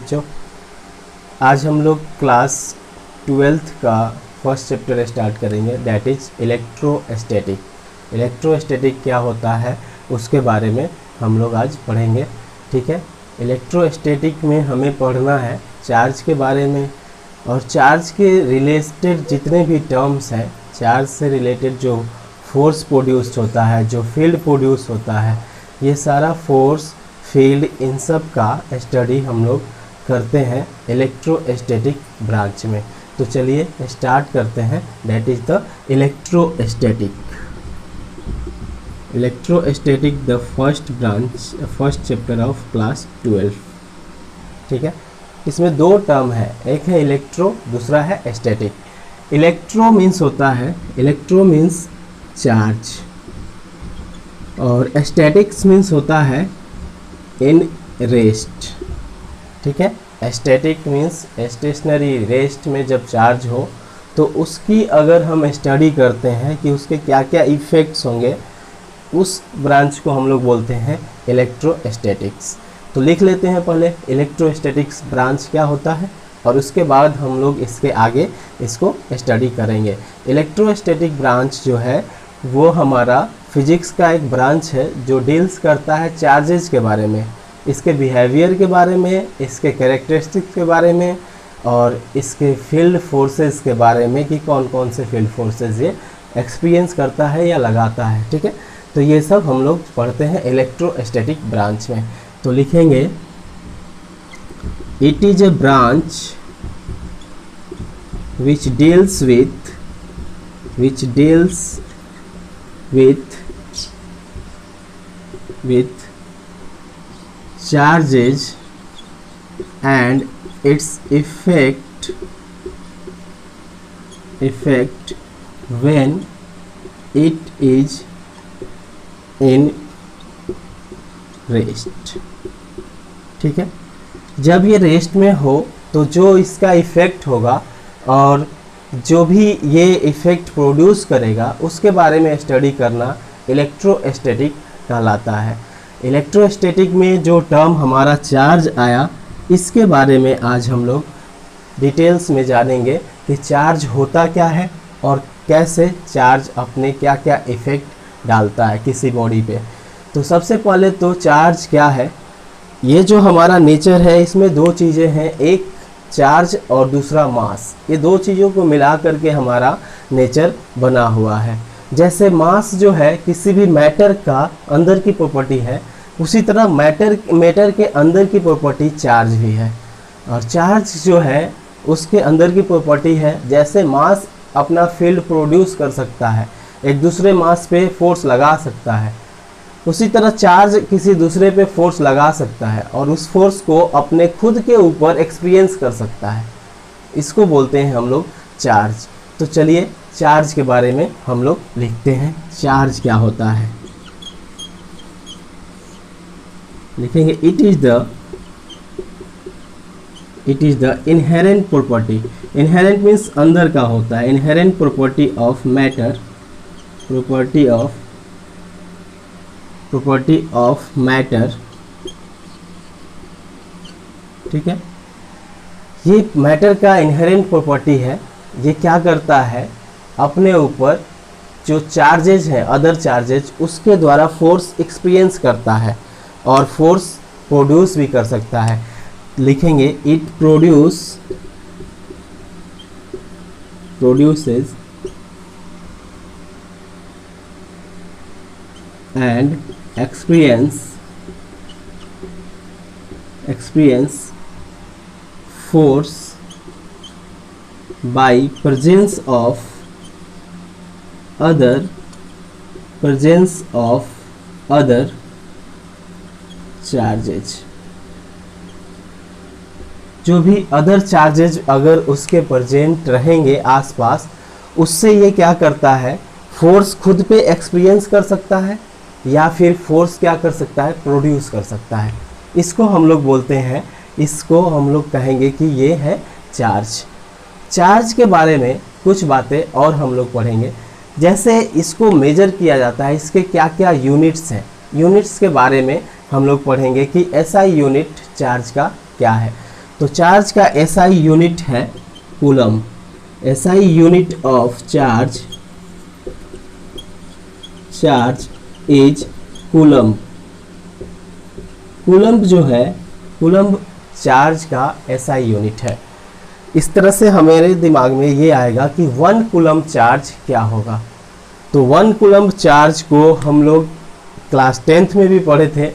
बच्चों, आज हम लोग क्लास 12th का फर्स्ट चैप्टर स्टार्ट करेंगे, दैट इज़ इलेक्ट्रोस्टैटिक। इलेक्ट्रोस्टैटिक क्या होता है उसके बारे में हम लोग आज पढ़ेंगे। ठीक है, इलेक्ट्रोस्टैटिक में हमें पढ़ना है चार्ज के बारे में, और चार्ज के रिलेटेड जितने भी टर्म्स हैं, चार्ज से रिलेटेड जो फोर्स प्रोड्यूस होता है, जो फील्ड प्रोड्यूस होता है, ये सारा फोर्स फील्ड इन सब का स्टडी हम लोग करते हैं इलेक्ट्रोस्टैटिक ब्रांच में। तो चलिए स्टार्ट करते हैं, that is the electrostatic. Electrostatic the first branch, first chapter of class 12। ठीक है, इसमें दो टर्म है, एक है इलेक्ट्रो, दूसरा है स्टैटिक। इलेक्ट्रो मीन्स होता है, इलेक्ट्रो मीन्स चार्ज, और स्टैटिक्स मीन्स होता है इन रेस्ट। ठीक है, स्टैटिक मीन्स स्टेशनरी, रेस्ट में जब चार्ज हो तो उसकी अगर हम स्टडी करते हैं कि उसके क्या क्या इफ़ेक्ट्स होंगे, उस ब्रांच को हम लोग बोलते हैं इलेक्ट्रोस्टैटिक्स। तो लिख लेते हैं पहले इलेक्ट्रोस्टैटिक्स ब्रांच क्या होता है, और उसके बाद हम लोग इसके आगे इसको स्टडी करेंगे। इलेक्ट्रोस्टैटिक ब्रांच जो है वो हमारा फिजिक्स का एक ब्रांच है जो डील्स करता है चार्जेस के बारे में, इसके बिहेवियर के बारे में, इसके कैरेक्टरिस्टिक्स के बारे में, और इसके फील्ड फोर्सेस के बारे में कि कौन कौन से फील्ड फोर्सेस ये एक्सपीरियंस करता है या लगाता है। ठीक है, तो ये सब हम लोग पढ़ते हैं इलेक्ट्रोस्टैटिक ब्रांच में। तो लिखेंगे it is a branch which deals with charges and its effect when it is in rest। ठीक है, जब ये रेस्ट में हो तो जो इसका इफ़ेक्ट होगा और जो भी ये इफ़ेक्ट प्रोड्यूस करेगा उसके बारे में स्टडी करना इलेक्ट्रोस्टैटिक कहलाता है। इलेक्ट्रोस्टैटिक में जो टर्म हमारा चार्ज आया, इसके बारे में आज हम लोग डिटेल्स में जानेंगे कि चार्ज होता क्या है और कैसे चार्ज अपने क्या क्या इफ़ेक्ट डालता है किसी बॉडी पे। तो सबसे पहले तो चार्ज क्या है, ये जो हमारा नेचर है इसमें दो चीज़ें हैं, एक चार्ज और दूसरा मास। ये दो चीज़ों को मिला करके हमारा नेचर बना हुआ है। जैसे मास जो है किसी भी मैटर का अंदर की प्रॉपर्टी है, उसी तरह मैटर के अंदर की प्रॉपर्टी चार्ज भी है, और चार्ज जो है उसके अंदर की प्रॉपर्टी है, जैसे मास अपना फील्ड प्रोड्यूस कर सकता है, एक दूसरे मास पे फोर्स लगा सकता है, उसी तरह चार्ज किसी दूसरे पे फोर्स लगा सकता है और उस फोर्स को अपने खुद के ऊपर एक्सपीरियंस कर सकता है। इसको बोलते हैं हम लोग चार्ज। तो चलिए चार्ज के बारे में हम लोग लिखते हैं, चार्ज क्या होता है। लिखेंगे it is the inherent property. Inherent means अंदर का होता है, inherent property of matter, property of matter. ठीक है, ये मैटर का इनहेरेंट प्रॉपर्टी है। ये क्या करता है, अपने ऊपर जो चार्जेज हैं, अदर चार्जेज, उसके द्वारा फोर्स एक्सपीरियंस करता है और फोर्स प्रोड्यूस भी कर सकता है। लिखेंगे it produces and experience force by presence of other charges। जो भी अदर चार्जेज अगर उसके प्रेजेंट रहेंगे आसपास, उससे ये क्या करता है, फोर्स खुद पे एक्सपीरियंस कर सकता है या फिर फोर्स क्या कर सकता है, प्रोड्यूस कर सकता है। इसको हम लोग बोलते हैं, इसको हम लोग कहेंगे कि ये है चार्ज। चार्ज के बारे में कुछ बातें और हम लोग पढ़ेंगे। जैसे इसको मेजर किया जाता है, इसके क्या क्या यूनिट्स हैं, यूनिट्स के बारे में हम लोग पढ़ेंगे कि एसआई यूनिट चार्ज का क्या है। तो चार्ज का SI यूनिट है coulomb. SI unit of charge is coulomb. Coulomb जो है, कूलम चार्ज का SI यूनिट है। इस तरह से हमारे दिमाग में ये आएगा कि 1 कूलम चार्ज क्या होगा। तो 1 कूलम चार्ज को हम लोग क्लास 10th में भी पढ़े थे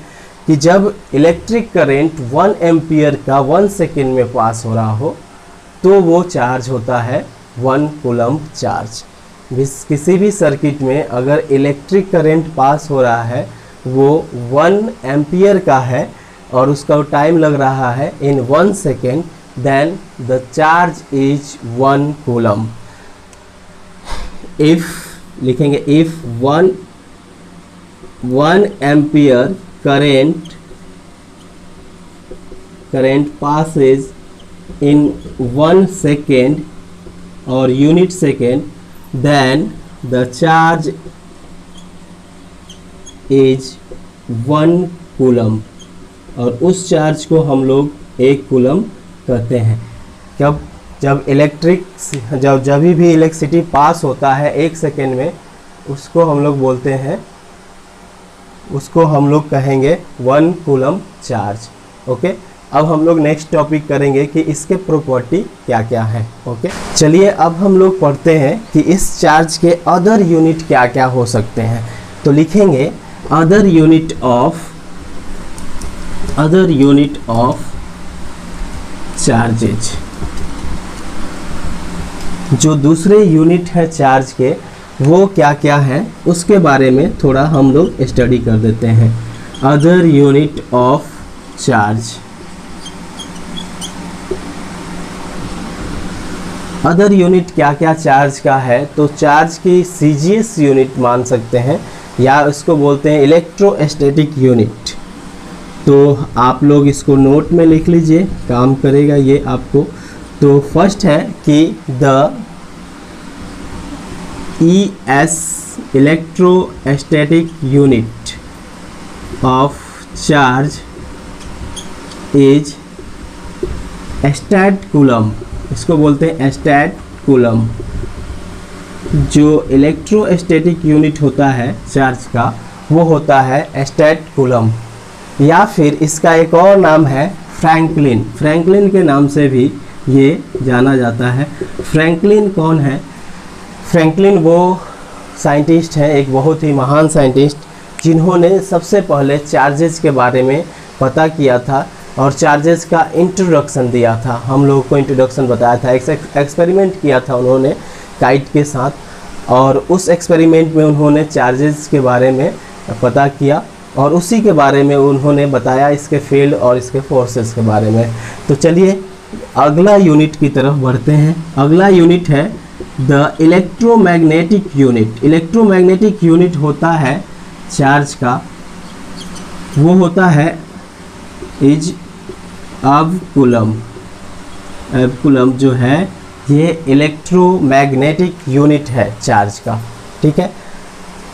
कि जब इलेक्ट्रिक करंट 1 एम्पियर का 1 सेकेंड में पास हो रहा हो तो वो चार्ज होता है 1 कूलम चार्ज। किसी भी सर्किट में अगर इलेक्ट्रिक करंट पास हो रहा है वो 1 एम्पियर का है और उसका टाइम लग रहा है इन 1 second, then the charge is 1 coulomb। if लिखेंगे if 1 ampere current passes in 1 second or unit second, then the charge is 1 coulomb। और उस चार्ज को हम लोग 1 कूलम कहते हैं। जब भी इलेक्ट्रिसिटी पास होता है 1 सेकेंड में, उसको हम लोग बोलते हैं, उसको हम लोग कहेंगे 1 कूलम चार्ज। ओके, अब हम लोग नेक्स्ट टॉपिक करेंगे कि इसके प्रॉपर्टी क्या क्या है। ओके, चलिए अब हम लोग पढ़ते हैं कि इस चार्ज के अदर यूनिट क्या क्या हो सकते हैं। तो लिखेंगे अदर यूनिट ऑफ चार्जेज। जो दूसरे यूनिट है चार्ज के वो क्या क्या है उसके बारे में थोड़ा हम लोग स्टडी कर देते हैं। Other unit of charge. Other unit क्या क्या चार्ज का है, तो चार्ज की CGS यूनिट मान सकते हैं या उसको बोलते हैं इलेक्ट्रोस्टैटिक यूनिट। तो आप लोग इसको नोट में लिख लीजिए, काम करेगा ये आपको। तो फर्स्ट है कि the ES electrostatic unit of charge is stat coulomb. इसको बोलते हैं स्टैट कूलम। जो इलेक्ट्रोस्टैटिक यूनिट होता है चार्ज का वो होता है स्टैट कूलम, या फिर इसका एक और नाम है फ्रैंकलिन। फ्रैंकलिन के नाम से भी ये जाना जाता है। फ्रैंकलिन कौन है? फ्रैंकलिन वो साइंटिस्ट हैं, एक बहुत ही महान साइंटिस्ट, जिन्होंने सबसे पहले चार्जेस के बारे में पता किया था और चार्जेस का इंट्रोडक्शन दिया था। हम लोगों को इंट्रोडक्शन बताया था, एक्सपेरिमेंट किया था उन्होंने काइट के साथ, और उस एक्सपेरिमेंट में उन्होंने चार्जेस के बारे में पता किया और उसी के बारे में उन्होंने बताया इसके फील्ड और इसके फोर्सेस के बारे में। तो चलिए अगला यूनिट की तरफ बढ़ते हैं। अगला यूनिट है the electromagnetic unit. Electromagnetic unit होता है चार्ज का, वो होता है इज अब कूलम। अब कूलम जो है ये इलेक्ट्रोमैग्नेटिक यूनिट है चार्ज का, ठीक है।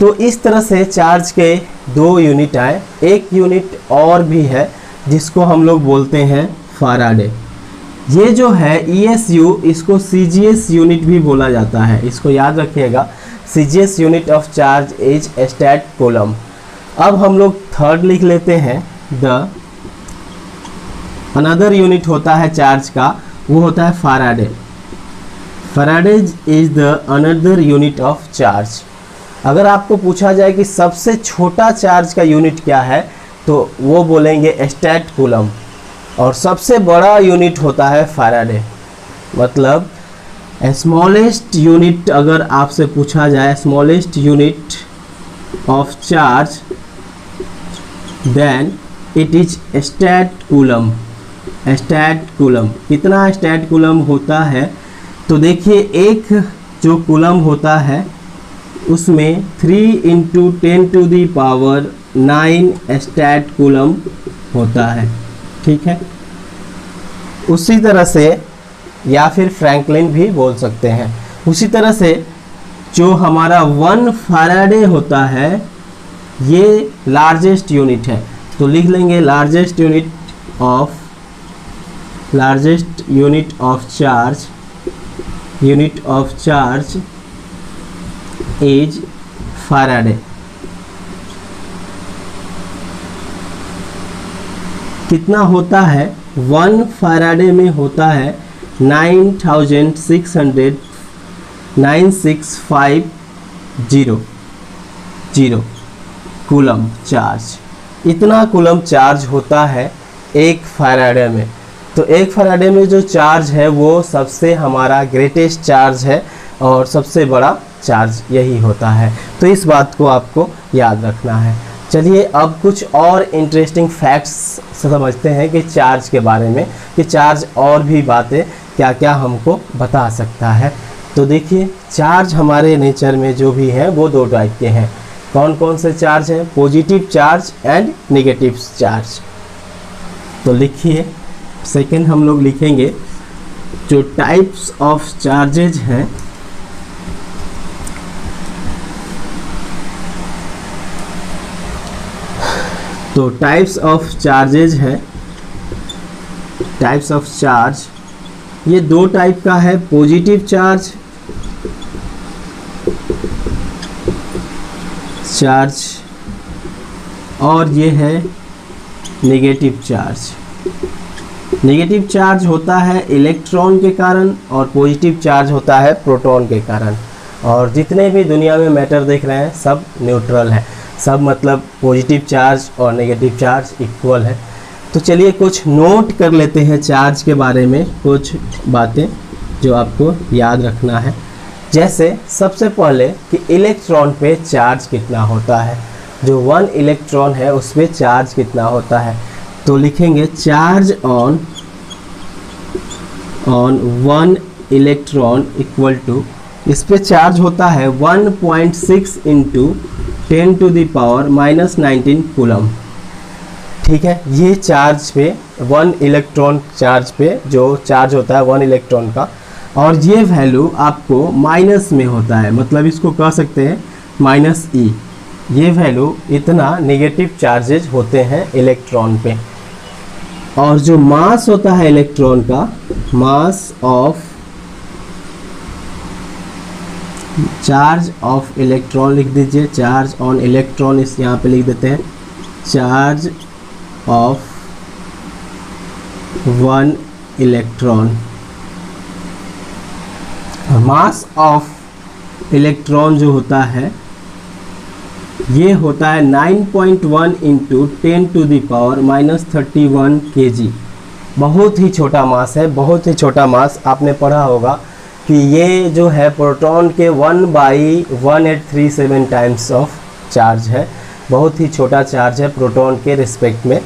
तो इस तरह से चार्ज के 2 यूनिट आए। एक यूनिट और भी है जिसको हम लोग बोलते हैं फैराडे। ये जो है ESU, इसको CGS यूनिट भी बोला जाता है, इसको याद रखिएगा। CGS unit of charge is stat coulomb. अब हम लोग थर्ड लिख लेते हैं द अनदर यूनिट होता है चार्ज का, वो होता है Faraday. Faraday is the another unit of charge. अगर आपको पूछा जाए कि सबसे छोटा चार्ज का यूनिट क्या है तो वो बोलेंगे स्टैट कूलम, और सबसे बड़ा यूनिट होता है फैराडे। मतलब स्मॉलेस्ट यूनिट अगर आपसे पूछा जाए, smallest unit of charge, then it is stat coulomb. Stat coulomb कितना स्टैट कूलम होता है? तो देखिए एक जो कूलम होता है उसमें 3 × 10⁹ स्टैट कूलम होता है, ठीक है। उसी तरह से, या फिर फ्रैंकलिन भी बोल सकते हैं। उसी तरह से जो हमारा 1 फैराडे होता है ये लार्जेस्ट यूनिट है, तो लिख लेंगे largest unit of largest unit of charge is Faraday. कितना होता है? 1 फैराडे में होता है 9650 कूलम चार्ज। इतना कूलम चार्ज होता है एक फैराडे में। तो एक फैराडे में जो चार्ज है वो सबसे हमारा ग्रेटेस्ट चार्ज है और सबसे बड़ा चार्ज यही होता है। तो इस बात को आपको याद रखना है। चलिए अब कुछ और इंटरेस्टिंग फैक्ट्स समझते हैं कि चार्ज के बारे में, कि चार्ज और भी बातें क्या क्या हमको बता सकता है। तो देखिए, चार्ज हमारे नेचर में जो भी हैं वो 2 टाइप के हैं। कौन कौन से चार्ज हैं? Positive charge and negative charge. तो लिखिए, सेकंड हम लोग लिखेंगे जो टाइप्स ऑफ चार्जेज हैं। तो टाइप्स ऑफ चार्जेज है, टाइप्स ऑफ चार्ज ये 2 टाइप का है, पॉजिटिव चार्ज और ये है नेगेटिव चार्ज। नेगेटिव चार्ज होता है इलेक्ट्रॉन के कारण और पॉजिटिव चार्ज होता है प्रोटॉन के कारण। और जितने भी दुनिया में मैटर देख रहे हैं सब न्यूट्रल है, सब मतलब पॉजिटिव चार्ज और नेगेटिव चार्ज इक्वल है। तो चलिए कुछ नोट कर लेते हैं चार्ज के बारे में, कुछ बातें जो आपको याद रखना है। जैसे सबसे पहले कि इलेक्ट्रॉन पे चार्ज कितना होता है, जो 1 इलेक्ट्रॉन है उस पर चार्ज कितना होता है। तो लिखेंगे charge on 1 electron equal to, इस पे चार्ज होता है 1.6 इंटू 10⁻⁻19 कूलम। ठीक है, ये चार्ज पे 1 इलेक्ट्रॉन चार्ज पे जो चार्ज होता है 1 इलेक्ट्रॉन का, और ये वैल्यू आपको माइनस में होता है, मतलब इसको कह सकते हैं -e। ये वैल्यू इतना नेगेटिव चार्जेज होते हैं इलेक्ट्रॉन पे। और जो मास होता है इलेक्ट्रॉन का, mass of charge of electron लिख दीजिए, चार्ज ऑन इलेक्ट्रॉन इस यहाँ पे लिख देते हैं, charge of 1 electron. Mass of electron जो होता है ये होता है 9.1 इंटू 10⁻⁻31 kg। बहुत ही छोटा मास है, बहुत ही छोटा मास। आपने पढ़ा होगा कि ये जो है प्रोटॉन के 1/1837 टाइम्स ऑफ चार्ज है, बहुत ही छोटा चार्ज है प्रोटॉन के रिस्पेक्ट में।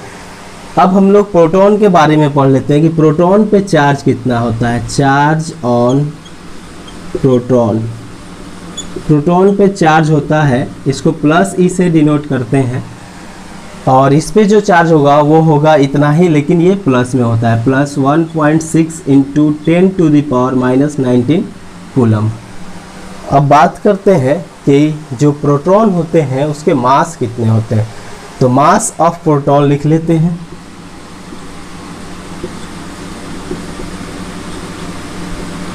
अब हम लोग प्रोटॉन के बारे में पढ़ लेते हैं कि प्रोटॉन पे चार्ज कितना होता है। चार्ज ऑन प्रोटॉन, प्रोटॉन पे चार्ज होता है, इसको +e से डिनोट करते हैं, और इस पे जो चार्ज होगा वो होगा इतना ही, लेकिन ये प्लस में होता है, +1.6 इंटू 10⁻⁻19 कूलम। अब बात करते हैं कि जो प्रोटॉन होते हैं उसके मास कितने होते हैं। तो मास ऑफ प्रोटॉन लिख लेते हैं,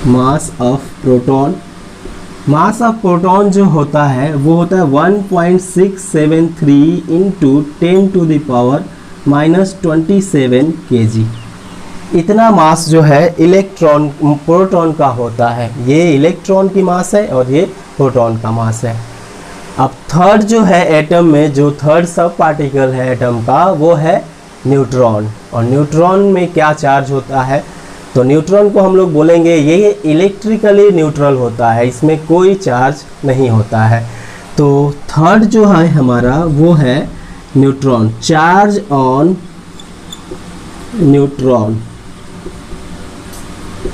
mass of proton. Mass of proton जो होता है वो होता है 1.673 इंटू 10⁻⁻27 kg। इतना मास जो है इलेक्ट्रॉन प्रोटॉन का होता है। ये इलेक्ट्रॉन की मास है और ये प्रोटॉन का मास है। अब थर्ड जो है एटम में, जो थर्ड सब पार्टिकल है एटम का, वो है न्यूट्रॉन। और न्यूट्रॉन में क्या चार्ज होता है? तो न्यूट्रॉन को हम लोग बोलेंगे ये इलेक्ट्रिकली न्यूट्रल होता है, इसमें कोई चार्ज नहीं होता है। तो थर्ड जो है हमारा वो है neutron. Charge on neutron,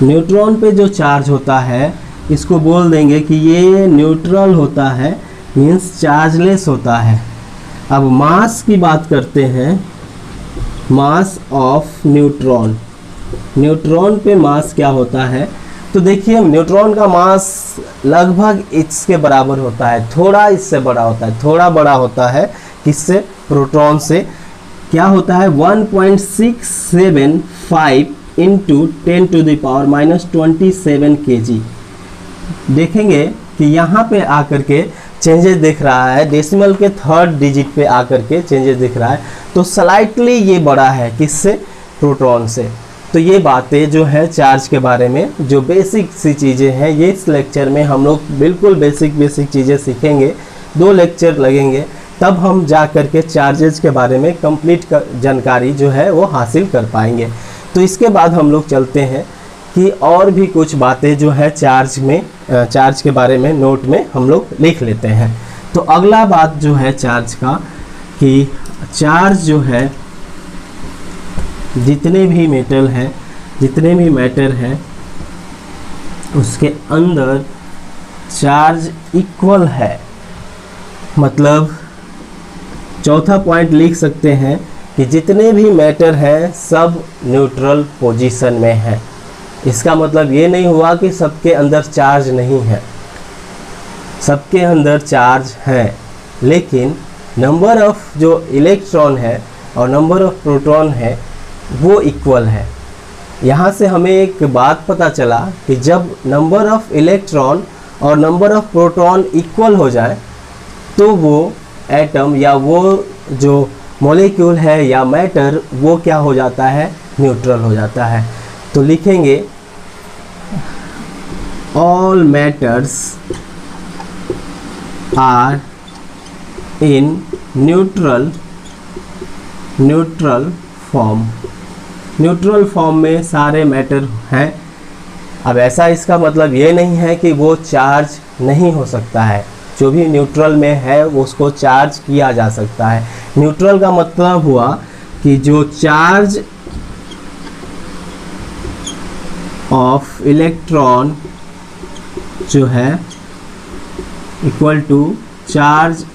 neutron पे जो चार्ज होता है इसको बोल देंगे कि ये न्यूट्रल होता है, मीन्स चार्जलेस होता है। अब मास की बात करते हैं, मास ऑफ न्यूट्रॉन। न्यूट्रॉन पे मास क्या होता है? तो देखिए न्यूट्रॉन का मास लगभग इसके बराबर होता है, थोड़ा इससे बड़ा होता है, थोड़ा बड़ा होता है किससे? प्रोटॉन से। क्या होता है? 1.675 इंटू 10⁻⁻27 kg। देखेंगे कि यहाँ पे आकर के चेंजेस दिख रहा है, डेसिमल के थर्ड डिजिट पे आकर के चेंजेस दिख रहा है, तो स्लाइटली ये बड़ा है किससे, प्रोटॉन से। तो ये बातें जो है चार्ज के बारे में जो बेसिक सी चीज़ें हैं, ये इस लेक्चर में हम लोग बिल्कुल बेसिक चीज़ें सीखेंगे। 2 लेक्चर लगेंगे, तब हम जा कर के चार्जेस के बारे में कंप्लीट जानकारी जो है वो हासिल कर पाएंगे। तो इसके बाद हम लोग चलते हैं कि और भी कुछ बातें जो है चार्ज के बारे में नोट में हम लोग लिख लेते हैं। तो अगला बात जो है चार्ज का, कि चार्ज जो है जितने भी मेटल हैं, जितने भी मैटर हैं, उसके अंदर चार्ज इक्वल है। मतलब चौथा पॉइंट लिख सकते हैं कि जितने भी मैटर हैं सब न्यूट्रल पोजीशन में है। इसका मतलब ये नहीं हुआ कि सबके अंदर चार्ज नहीं है, सबके अंदर चार्ज है, लेकिन नंबर ऑफ जो इलेक्ट्रॉन है और नंबर ऑफ प्रोटॉन है वो इक्वल है। यहाँ से हमें एक बात पता चला कि जब नंबर ऑफ इलेक्ट्रॉन और नंबर ऑफ प्रोटॉन इक्वल हो जाए तो वो एटम या वो जो मॉलिक्यूल है या मैटर वो क्या हो जाता है, न्यूट्रल हो जाता है। तो लिखेंगे all matters are in neutral form. Neutral form में सारे मैटर हैं। अब ऐसा इसका मतलब ये नहीं है कि वो चार्ज नहीं हो सकता है, जो भी न्यूट्रल में है उसको चार्ज किया जा सकता है। न्यूट्रल का मतलब हुआ कि जो चार्ज ऑफ इलेक्ट्रॉन जो है इक्वल टू चार्ज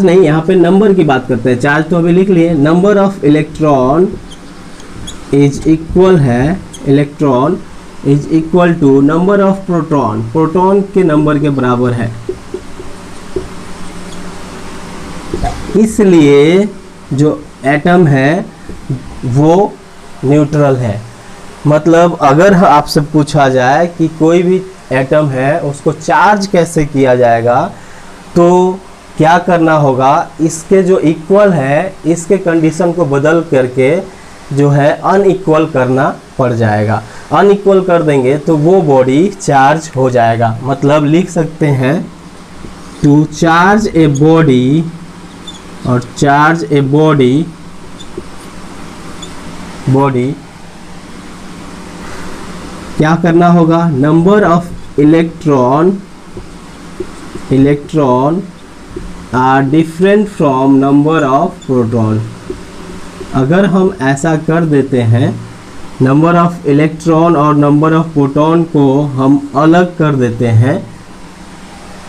नहीं, यहाँ पे नंबर की बात करते हैं, चार्ज तो अभी लिख लिए। Number of electron is equal है, electron is equal to number of proton, proton के नंबर के बराबर है। इसलिए जो एटम है वो न्यूट्रल है। मतलब अगर आपसे पूछा जाए कि कोई भी एटम है उसको चार्ज कैसे किया जाएगा, तो क्या करना होगा, इसके जो इक्वल है इसके कंडीशन को बदल करके जो है अनइक्वल करना पड़ जाएगा। अनइक्वल कर देंगे तो वो बॉडी चार्ज हो जाएगा। मतलब लिख सकते हैं टू चार्ज ए बॉडी और चार्ज ए बॉडी क्या करना होगा, number of electron are different from number of proton. अगर हम ऐसा कर देते हैं, नंबर ऑफ इलेक्ट्रॉन और नंबर ऑफ प्रोटॉन को हम अलग कर देते हैं,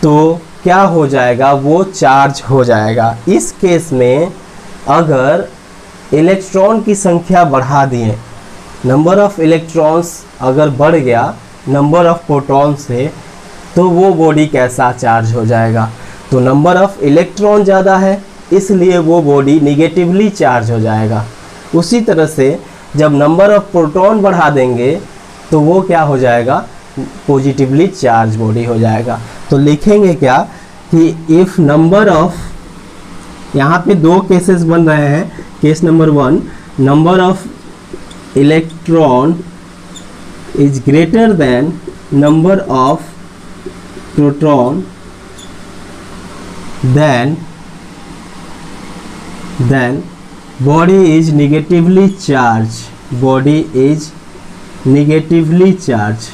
तो क्या हो जाएगा, वो चार्ज हो जाएगा। इस केस में अगर इलेक्ट्रॉन की संख्या बढ़ा दिए, नंबर ऑफ इलेक्ट्रॉन्स अगर बढ़ गया नंबर ऑफ प्रोटॉन से, तो वो बॉडी कैसा चार्ज हो जाएगा। तो नंबर ऑफ इलेक्ट्रॉन ज़्यादा है इसलिए वो बॉडी निगेटिवली चार्ज हो जाएगा। उसी तरह से जब नंबर ऑफ प्रोटॉन बढ़ा देंगे तो वो क्या हो जाएगा, पॉजिटिवली चार्ज बॉडी हो जाएगा। तो लिखेंगे क्या कि इफ़ नंबर ऑफ, यहाँ पे 2 केसेस बन रहे हैं। Case number 1, number of electron is greater than number of proton, then body is negatively charged, body is negatively charged,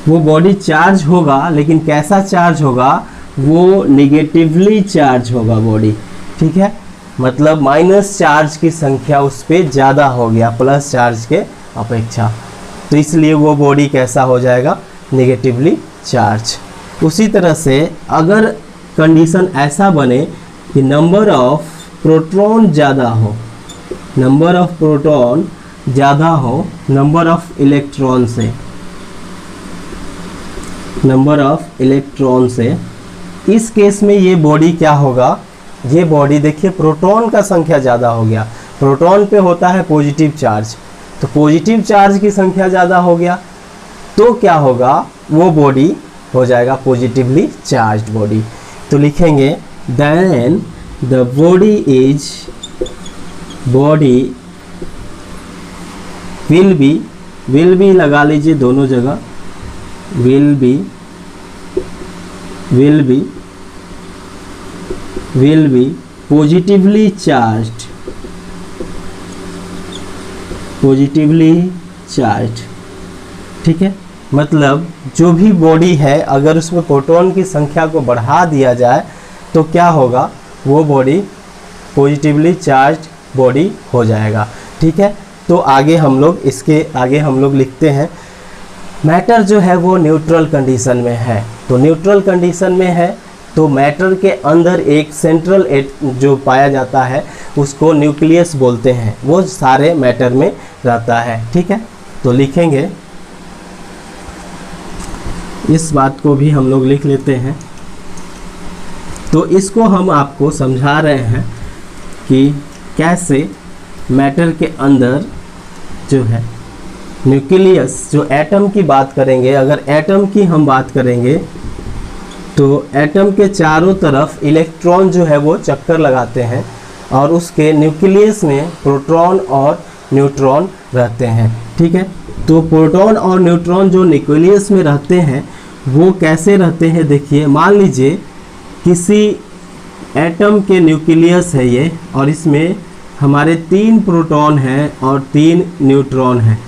वो बॉडी चार्ज होगा, लेकिन कैसा चार्ज होगा, वो निगेटिवली चार्ज होगा बॉडी। ठीक है, मतलब माइनस चार्ज की संख्या उस पर ज़्यादा हो गया प्लस चार्ज के अपेक्षा, तो इसलिए वो बॉडी कैसा हो जाएगा, नेगेटिवली चार्ज। उसी तरह से अगर कंडीशन ऐसा बने कि नंबर ऑफ प्रोटॉन ज़्यादा हो, नंबर ऑफ प्रोटॉन ज़्यादा हो नंबर ऑफ इलेक्ट्रॉन से, इस केस में ये बॉडी क्या होगा, ये बॉडी देखिए प्रोटॉन का संख्या ज़्यादा हो गया, प्रोटॉन पे होता है पॉजिटिव चार्ज, तो पॉजिटिव चार्ज की संख्या ज़्यादा हो गया तो क्या होगा, वो बॉडी हो जाएगा पॉजिटिवली चार्ज्ड बॉडी। तो लिखेंगे then the body will be लगा लीजिए दोनों जगह, विल बी पॉजिटिवली चार्ज्ड, ठीक है। मतलब जो भी बॉडी है अगर उसमें प्रोटॉन की संख्या को बढ़ा दिया जाए तो क्या होगा, वो बॉडी पॉजिटिवली चार्ज्ड बॉडी हो जाएगा, ठीक है। तो आगे हम लोग लिखते हैं मैटर जो है वो न्यूट्रल कंडीशन में है, तो न्यूट्रल कंडीशन में है तो मैटर के अंदर एक सेंट्रल जो पाया जाता है उसको न्यूक्लियस बोलते हैं, वो सारे मैटर में रहता है, ठीक है। तो लिखेंगे, इस बात को भी हम लोग लिख लेते हैं। तो इसको हम आपको समझा रहे हैं कि कैसे मैटर के अंदर जो है न्यूक्लियस, जो एटम की बात करेंगे, अगर एटम की हम बात करेंगे तो एटम के चारों तरफ इलेक्ट्रॉन जो है वो चक्कर लगाते हैं और उसके न्यूक्लियस में प्रोटॉन और न्यूट्रॉन रहते हैं, ठीक है। तो प्रोटॉन और न्यूट्रॉन जो न्यूक्लियस में रहते हैं वो कैसे रहते हैं, देखिए मान लीजिए किसी एटम के न्यूक्लियस है ये और इसमें हमारे 3 प्रोटॉन हैं और 3 न्यूट्रॉन हैं,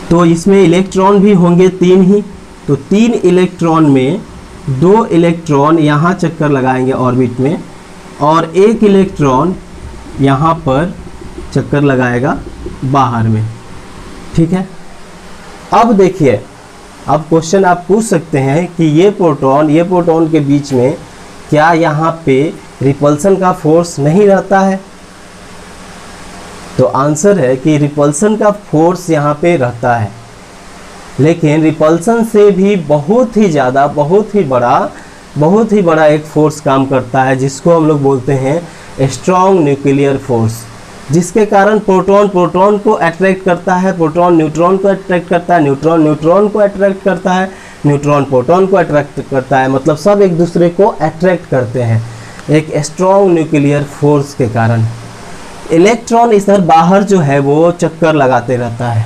तो इसमें इलेक्ट्रॉन भी होंगे 3 ही, तो 3 इलेक्ट्रॉन में 2 इलेक्ट्रॉन यहाँ चक्कर लगाएंगे ऑर्बिट में और 1 इलेक्ट्रॉन यहाँ पर चक्कर लगाएगा बाहर में, ठीक है। अब देखिए, अब क्वेश्चन आप पूछ सकते हैं कि ये प्रोटॉन के बीच में क्या यहाँ पे रिपल्सन का फोर्स नहीं रहता है, तो आंसर है कि रिपल्सन का फोर्स यहाँ पे रहता है, लेकिन रिपल्सन से भी बहुत ही ज़्यादा बहुत ही बड़ा एक फोर्स काम करता है जिसको हम लोग बोलते हैं स्ट्रॉन्ग न्यूक्लियर फोर्स, जिसके कारण प्रोटॉन को अट्रैक्ट करता है, प्रोटॉन न्यूट्रॉन को अट्रैक्ट करता है, न्यूट्रॉन को अट्रैक्ट करता है, न्यूट्रॉन प्रोटॉन को अट्रैक्ट करता है, मतलब सब एक दूसरे को अट्रैक्ट करते हैं एक स्ट्रॉन्ग न्यूक्लियर फोर्स के कारण। इलेक्ट्रॉन इधर बाहर जो है वो चक्कर लगाते रहता है,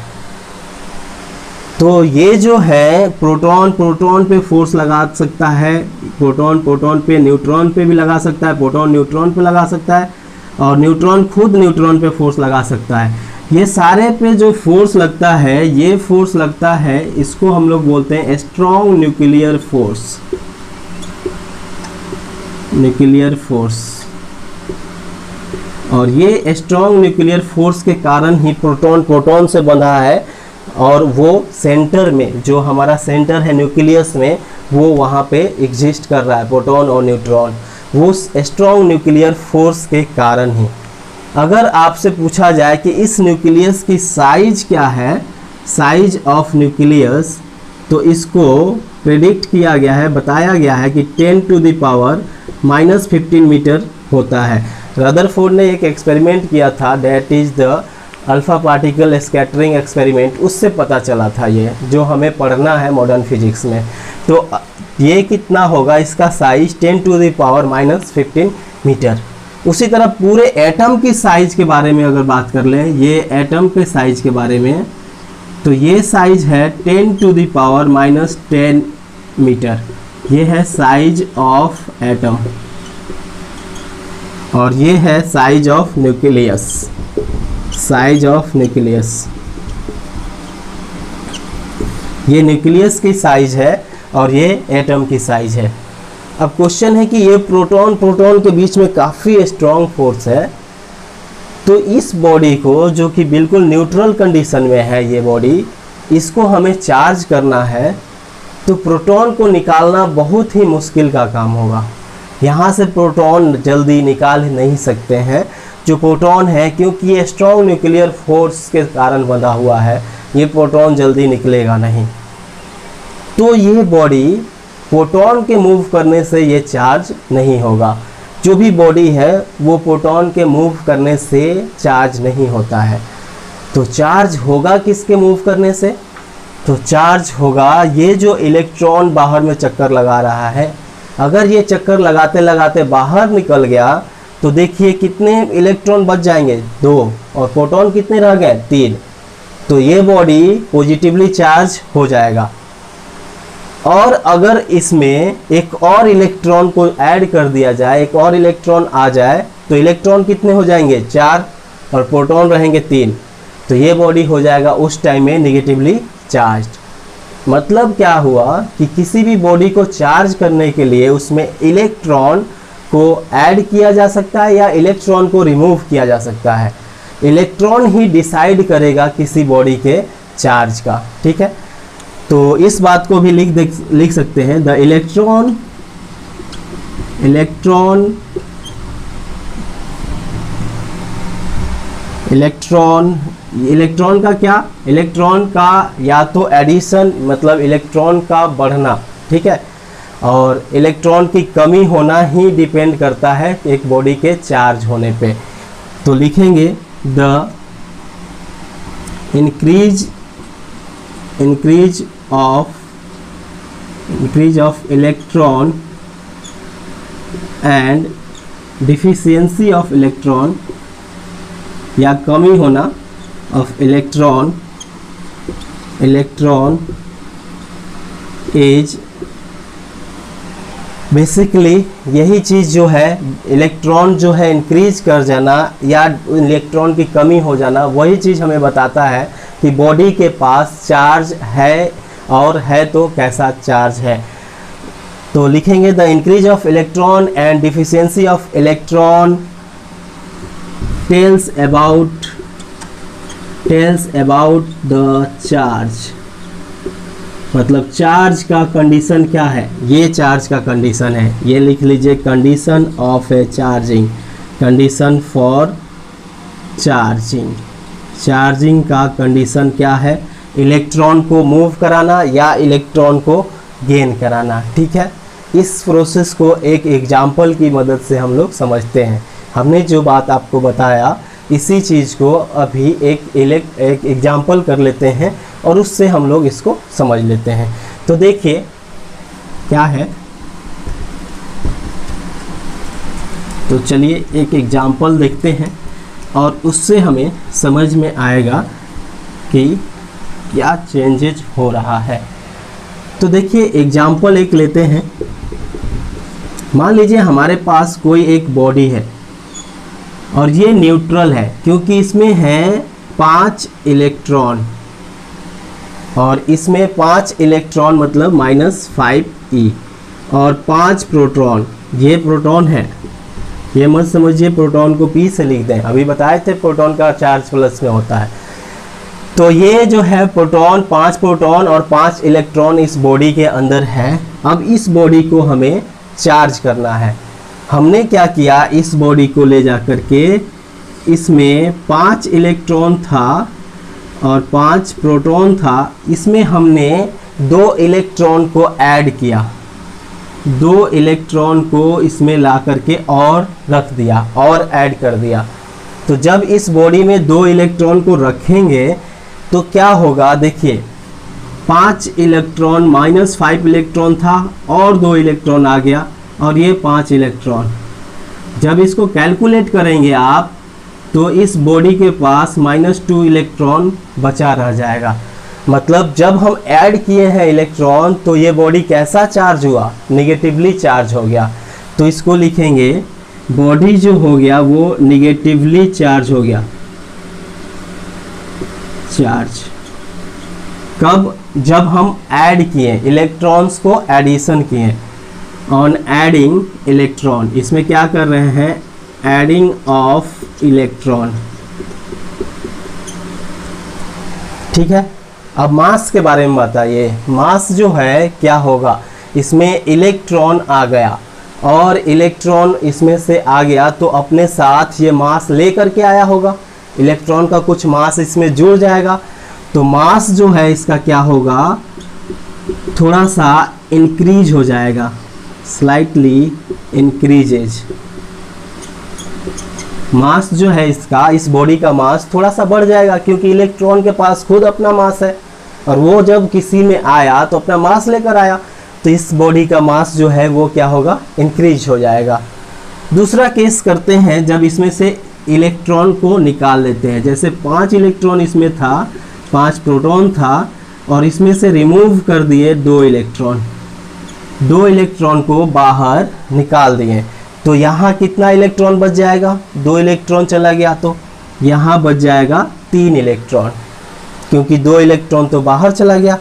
तो ये जो है प्रोटॉन पे फोर्स लगा सकता है, प्रोटॉन पे न्यूट्रॉन पे भी लगा सकता है, प्रोटॉन न्यूट्रॉन पे लगा सकता है और न्यूट्रॉन खुद न्यूट्रॉन पे फोर्स लगा सकता है। ये सारे पे जो फोर्स लगता है, ये फोर्स लगता है, इसको हम लोग बोलते हैं स्ट्रॉन्ग न्यूक्लियर फोर्स। और ये स्ट्रॉन्ग न्यूक्लियर फोर्स के कारण ही प्रोटॉन से बंधा है और वो सेंटर में, जो हमारा सेंटर है न्यूक्लियस में, वो वहाँ पे एग्जिस्ट कर रहा है, प्रोटॉन और न्यूट्रॉन, वो स्ट्रॉन्ग न्यूक्लियर फोर्स के कारण ही। अगर आपसे पूछा जाए कि इस न्यूक्लियस की साइज क्या है, साइज ऑफ न्यूक्लियस, तो इसको प्रेडिक्ट किया गया है, बताया गया है कि 10⁻⁻15 मीटर होता है। रदरफोर्ड ने एक एक्सपेरिमेंट किया था, that is the alpha particle scattering experiment, उससे पता चला था ये, जो हमें पढ़ना है मॉडर्न फिजिक्स में। तो ये कितना होगा, इसका साइज 10⁻⁻15 मीटर। उसी तरह पूरे एटम की साइज के बारे में अगर बात कर लें, ये एटम के साइज के बारे में, तो ये साइज है 10⁻⁻10 मीटर, ये है साइज ऑफ एटम और ये है साइज ऑफ न्यूक्लियस, ये न्यूक्लियस की साइज है और ये एटम की साइज है। अब क्वेश्चन है कि ये प्रोटॉन के बीच में काफ़ी स्ट्रॉन्ग फोर्स है, तो इस बॉडी को, जो कि बिल्कुल न्यूट्रल कंडीशन में है ये बॉडी, इसको हमें चार्ज करना है, तो प्रोटॉन को निकालना बहुत ही मुश्किल का काम होगा। यहाँ से प्रोटॉन जल्दी निकाल नहीं सकते हैं जो प्रोटॉन है, क्योंकि ये स्ट्रॉन्ग न्यूक्लियर फोर्स के कारण बंधा हुआ है, ये प्रोटॉन जल्दी निकलेगा नहीं। तो ये बॉडी प्रोटॉन के मूव करने से ये चार्ज नहीं होगा। जो भी बॉडी है वो प्रोटॉन के मूव करने से चार्ज नहीं होता है। तो चार्ज होगा किसके मूव करने से? तो चार्ज होगा ये जो इलेक्ट्रॉन बाहर में चक्कर लगा रहा है, अगर ये चक्कर लगाते लगाते बाहर निकल गया तो देखिए कितने इलेक्ट्रॉन बच जाएंगे, 2, और प्रोटॉन कितने रह गए, 3। तो ये बॉडी पॉजिटिवली चार्ज हो जाएगा। और अगर इसमें एक और इलेक्ट्रॉन को ऐड कर दिया जाए, एक और इलेक्ट्रॉन आ जाए, तो इलेक्ट्रॉन कितने हो जाएंगे, 4, और प्रोटॉन रहेंगे 3। तो ये बॉडी हो जाएगा उस टाइम में नेगेटिवली चार्ज्ड। मतलब क्या हुआ कि किसी भी बॉडी को चार्ज करने के लिए उसमें इलेक्ट्रॉन को ऐड किया जा सकता है या इलेक्ट्रॉन को रिमूव किया जा सकता है। इलेक्ट्रॉन ही डिसाइड करेगा किसी बॉडी के चार्ज का। ठीक है, तो इस बात को भी लिख सकते हैं, द इलेक्ट्रॉन का क्या, इलेक्ट्रॉन का या तो एडिशन मतलब इलेक्ट्रॉन का बढ़ना, ठीक है, और इलेक्ट्रॉन की कमी होना ही डिपेंड करता है एक बॉडी के चार्ज होने पे। तो लिखेंगे the increase of electron and deficiency of electron या कमी होना of electron is बेसिकली यही चीज़ जो है, इलेक्ट्रॉन जो है इंक्रीज कर जाना या इलेक्ट्रॉन की कमी हो जाना, वही चीज़ हमें बताता है कि बॉडी के पास चार्ज है और है तो कैसा चार्ज है। तो लिखेंगे the increase of electron and deficiency of electron tells about the charge. मतलब चार्ज का कंडीशन क्या है, ये चार्ज का कंडीशन है, ये लिख लीजिए condition of A charging, condition for charging का कंडीशन क्या है, इलेक्ट्रॉन को मूव कराना या इलेक्ट्रॉन को गेन कराना। ठीक है, इस प्रोसेस को एक एग्जाम्पल की मदद से हम लोग समझते हैं। हमने जो बात आपको बताया इसी चीज़ को अभी एक एग्जाम्पल कर लेते हैं और उससे हम लोग इसको समझ लेते हैं। तो देखिए क्या है, तो चलिए एक एग्जाम्पल देखते हैं और उससे हमें समझ में आएगा कि क्या चेंजेज हो रहा है। तो देखिए एग्जाम्पल एक लेते हैं। मान लीजिए हमारे पास कोई एक बॉडी है और ये न्यूट्रल है क्योंकि इसमें है 5 इलेक्ट्रॉन और इसमें 5 इलेक्ट्रॉन मतलब -5e और 5 प्रोटॉन। ये प्रोटॉन है, ये मत समझिए प्रोटॉन को p से लिख दें, अभी बताए थे प्रोटॉन का चार्ज प्लस में होता है। तो ये जो है प्रोटॉन, 5 प्रोटॉन और 5 इलेक्ट्रॉन इस बॉडी के अंदर है। अब इस बॉडी को हमें चार्ज करना है। हमने क्या किया, इस बॉडी को ले जा कर के इसमें 5 इलेक्ट्रॉन था और 5 प्रोटॉन था, इसमें हमने 2 इलेक्ट्रॉन को ऐड किया, 2 इलेक्ट्रॉन को इसमें ला करके और रख दिया और ऐड कर दिया। तो जब इस बॉडी में 2 इलेक्ट्रॉन को रखेंगे तो क्या होगा, देखिए 5 इलेक्ट्रॉन -5 इलेक्ट्रॉन था और 2 इलेक्ट्रॉन आ गया और ये 5 इलेक्ट्रॉन। जब इसको कैलकुलेट करेंगे आप तो इस बॉडी के पास -2 इलेक्ट्रॉन बचा रह जाएगा। मतलब जब हम ऐड किए हैं इलेक्ट्रॉन तो ये बॉडी कैसा चार्ज हुआ, निगेटिवली चार्ज हो गया। तो इसको लिखेंगे बॉडी जो हो गया वो निगेटिवली चार्ज हो गया। चार्ज कब, जब हम ऐड किए इलेक्ट्रॉन्स को, एडिशन किए। ऑन एडिंग इलेक्ट्रॉन, इसमें क्या कर रहे हैं, एडिंग ऑफ इलेक्ट्रॉन। ठीक है, अब मास के बारे में बताइए। मास जो है क्या होगा, इसमें इलेक्ट्रॉन आ गया और इलेक्ट्रॉन इसमें से आ गया तो अपने साथ ये मास लेकर के आया होगा, इलेक्ट्रॉन का कुछ मास इसमें जुड़ जाएगा। तो मास जो है इसका क्या होगा, थोड़ा सा इंक्रीज हो जाएगा, स्लाइटली इंक्रीजेज। मास जो है इसका, इस बॉडी का मास थोड़ा सा बढ़ जाएगा, क्योंकि इलेक्ट्रॉन के पास खुद अपना मास है और वो जब किसी में आया तो अपना मास लेकर आया, तो इस बॉडी का मास जो है वो क्या होगा, इंक्रीज हो जाएगा। दूसरा केस करते हैं, जब इसमें से इलेक्ट्रॉन को निकाल लेते हैं, जैसे 5 इलेक्ट्रॉन इसमें था, 5 प्रोटॉन था और इसमें से रिमूव कर दिए 2 इलेक्ट्रॉन, 2 इलेक्ट्रॉन को बाहर निकाल दिए, तो यहाँ कितना इलेक्ट्रॉन बच जाएगा, 2 इलेक्ट्रॉन चला गया, तो यहाँ बच जाएगा 3 इलेक्ट्रॉन, क्योंकि 2 इलेक्ट्रॉन तो बाहर चला गया।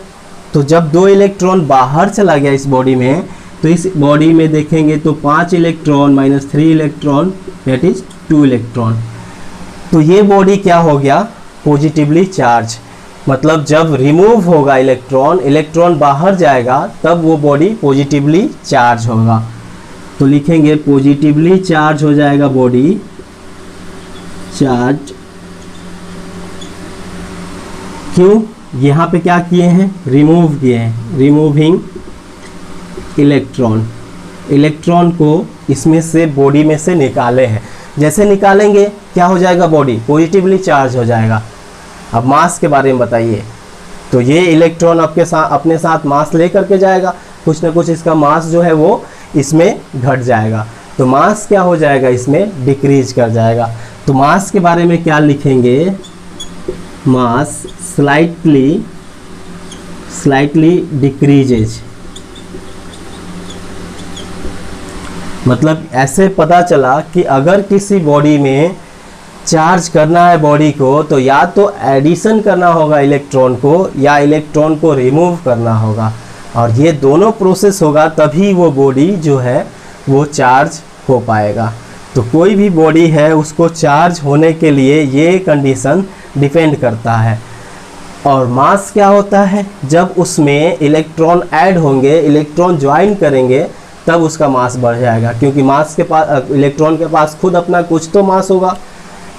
तो जब 2 इलेक्ट्रॉन बाहर चला गया इस बॉडी में, तो इस बॉडी में देखेंगे तो 5 electron minus 3 electron that is 2 electron. तो ये बॉडी क्या हो गया, पॉजिटिवली चार्ज, मतलब जब रिमूव होगा इलेक्ट्रॉन, इलेक्ट्रॉन बाहर जाएगा, तब वो बॉडी पॉजिटिवली चार्ज होगा। तो लिखेंगे पॉजिटिवली चार्ज हो जाएगा बॉडी, चार्ज। क्यों, यहाँ पे क्या किए हैं, रिमूव किए हैं, रिमूविंग इलेक्ट्रॉन, इलेक्ट्रॉन को इसमें से बॉडी में से निकाले हैं। जैसे निकालेंगे क्या हो जाएगा, बॉडी पॉजिटिवली चार्ज हो जाएगा। अब मास के बारे में बताइए, तो ये इलेक्ट्रॉन आपके साथ अपने साथ मास ले करके जाएगा, कुछ ना कुछ इसका मास जो है वो इसमें घट जाएगा, तो मास क्या हो जाएगा, इसमें डिक्रीज कर जाएगा। तो मास के बारे में क्या लिखेंगे, मास स्लाइटली डिक्रीजेज। मतलब ऐसे पता चला कि अगर किसी बॉडी में चार्ज करना है बॉडी को, तो या तो एडिशन करना होगा इलेक्ट्रॉन को, या इलेक्ट्रॉन को रिमूव करना होगा, और ये दोनों प्रोसेस होगा तभी वो बॉडी जो है वो चार्ज हो पाएगा। तो कोई भी बॉडी है उसको चार्ज होने के लिए ये कंडीशन डिपेंड करता है। और मास क्या होता है, जब उसमें इलेक्ट्रॉन ऐड होंगे, इलेक्ट्रॉन ज्वाइन करेंगे, तब उसका मास बढ़ जाएगा, क्योंकि मास के पास, इलेक्ट्रॉन के पास खुद अपना कुछ तो मास होगा,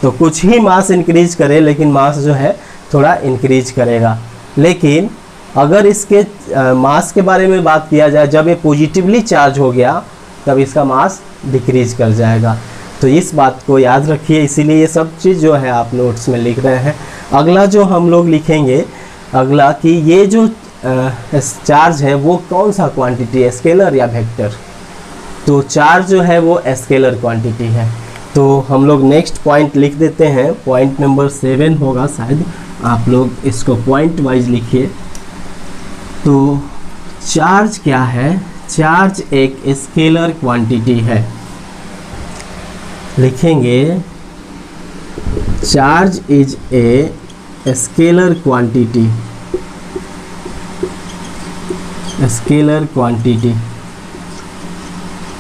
तो कुछ ही मास इंक्रीज करे, लेकिन मास जो है थोड़ा इंक्रीज करेगा। लेकिन अगर इसके मास के बारे में बात किया जाए, जब ये पॉजिटिवली चार्ज हो गया तब इसका मास डिक्रीज कर जाएगा। तो इस बात को याद रखिए, इसीलिए ये सब चीज़ जो है आप नोट्स में लिख रहे हैं। अगला जो हम लोग लिखेंगे, अगला कि ये जो चार्ज है वो कौन सा क्वांटिटी है, स्केलर या वेक्टर। तो चार्ज जो है वो स्केलर क्वांटिटी है। तो हम लोग नेक्स्ट पॉइंट लिख देते हैं, पॉइंट नंबर 7 होगा शायद, आप लोग इसको पॉइंट वाइज लिखिए। तो चार्ज क्या है, चार्ज एक स्केलर क्वांटिटी है। लिखेंगे charge is a scalar quantity, scalar quantity.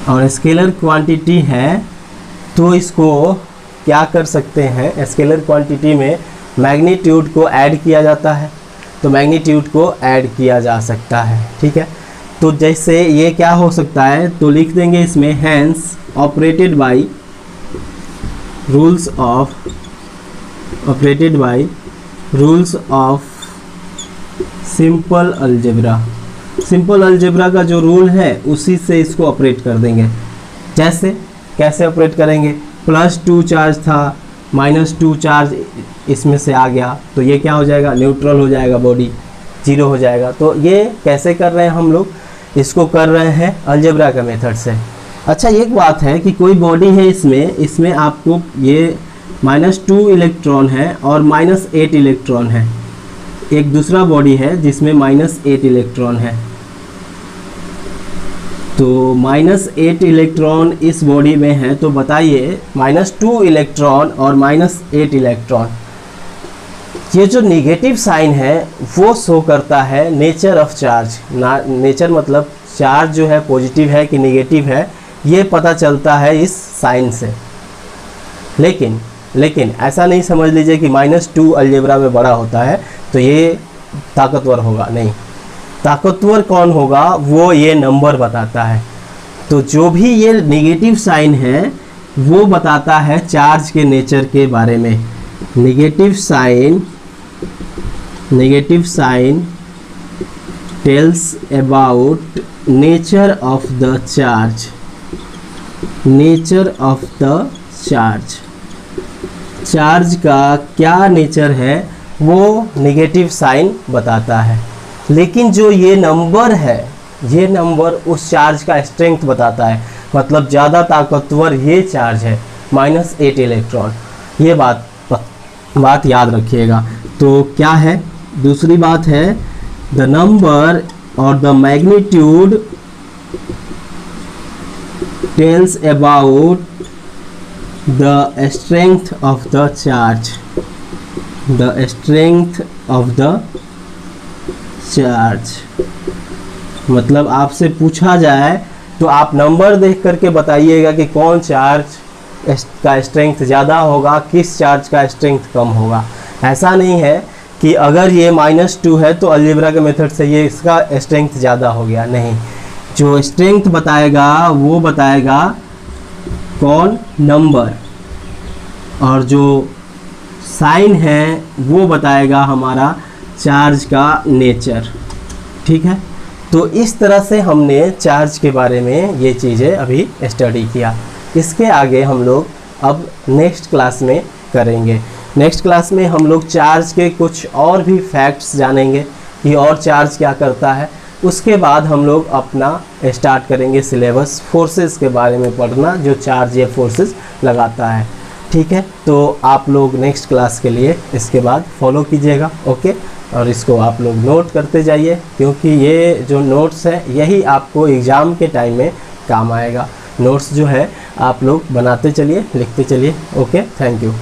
और स्केलर क्वांटिटी है तो इसको क्या कर सकते हैं, स्केलर क्वांटिटी में मैग्नीट्यूड को ऐड किया जाता है, तो मैग्नीट्यूड को ऐड किया जा सकता है, ठीक है। तो जैसे ये क्या हो सकता है, तो लिख देंगे इसमें hence operated by rules of simple algebra. Simple algebra का जो रूल है उसी से इसको ऑपरेट कर देंगे। जैसे कैसे ऑपरेट करेंगे, +2 चार्ज था, -2 चार्ज इसमें से आ गया, तो ये क्या हो जाएगा, न्यूट्रल हो जाएगा, बॉडी 0 हो जाएगा। तो ये कैसे कर रहे हैं हम लोग, इसको कर रहे हैं अलजेब्रा का मेथड से। अच्छा, एक बात है कि कोई बॉडी है इसमें आपको ये -2 इलेक्ट्रॉन है और -8 इलेक्ट्रॉन है। एक दूसरा बॉडी है जिसमें -8 इलेक्ट्रॉन है, तो -8 इलेक्ट्रॉन इस बॉडी में है। तो बताइए -2 इलेक्ट्रॉन और -8 इलेक्ट्रॉन, ये जो नेगेटिव साइन है वो शो करता है नेचर ऑफ चार्ज। नेचर मतलब चार्ज जो है पॉजिटिव है कि नेगेटिव है, ये पता चलता है इस साइन से। लेकिन ऐसा नहीं समझ लीजिए कि -2 अलजेब्रा में बड़ा होता है तो ये ताकतवर होगा, नहीं। ताकतवर कौन होगा, वो ये नंबर बताता है। तो जो भी ये नेगेटिव साइन है वो बताता है चार्ज के नेचर के बारे में। Negative sign tells about nature of the charge, nature of the charge, charge का क्या नेचर है वो नेगेटिव साइन बताता है। लेकिन जो ये नंबर है, ये नंबर उस चार्ज का स्ट्रेंथ बताता है, मतलब ज़्यादा ताकतवर ये चार्ज है, -8 इलेक्ट्रॉन। ये बात याद रखिएगा। तो क्या है, दूसरी बात है द नंबर और the magnitude tells about the strength of the charge, the strength of the charge. मतलब आपसे पूछा जाए तो आप नंबर देख करके बताइएगा कि कौन चार्ज का स्ट्रेंथ ज़्यादा होगा, किस चार्ज का स्ट्रेंथ कम होगा। ऐसा नहीं है कि अगर ये -2 है तो अलजेब्रा के मेथड से ये इसका स्ट्रेंथ ज़्यादा हो गया, नहीं। जो स्ट्रेंथ बताएगा वो बताएगा कौन, नंबर, और जो साइन है वो बताएगा हमारा चार्ज का नेचर। ठीक है, तो इस तरह से हमने चार्ज के बारे में ये चीज़ें अभी स्टडी किया। इसके आगे हम लोग अब नेक्स्ट क्लास में करेंगे। नेक्स्ट क्लास में हम लोग चार्ज के कुछ और भी फैक्ट्स जानेंगे कि और चार्ज क्या करता है। उसके बाद हम लोग अपना स्टार्ट करेंगे सिलेबस, फोर्सेस के बारे में पढ़ना, जो चार्ज या फोर्सेस लगाता है। ठीक है, तो आप लोग नेक्स्ट क्लास के लिए इसके बाद फॉलो कीजिएगा। ओके, और इसको आप लोग नोट करते जाइए, क्योंकि ये जो नोट्स है यही आपको एग्ज़ाम के टाइम में काम आएगा। नोट्स जो है आप लोग बनाते चलिए, लिखते चलिए। Okay, thank you.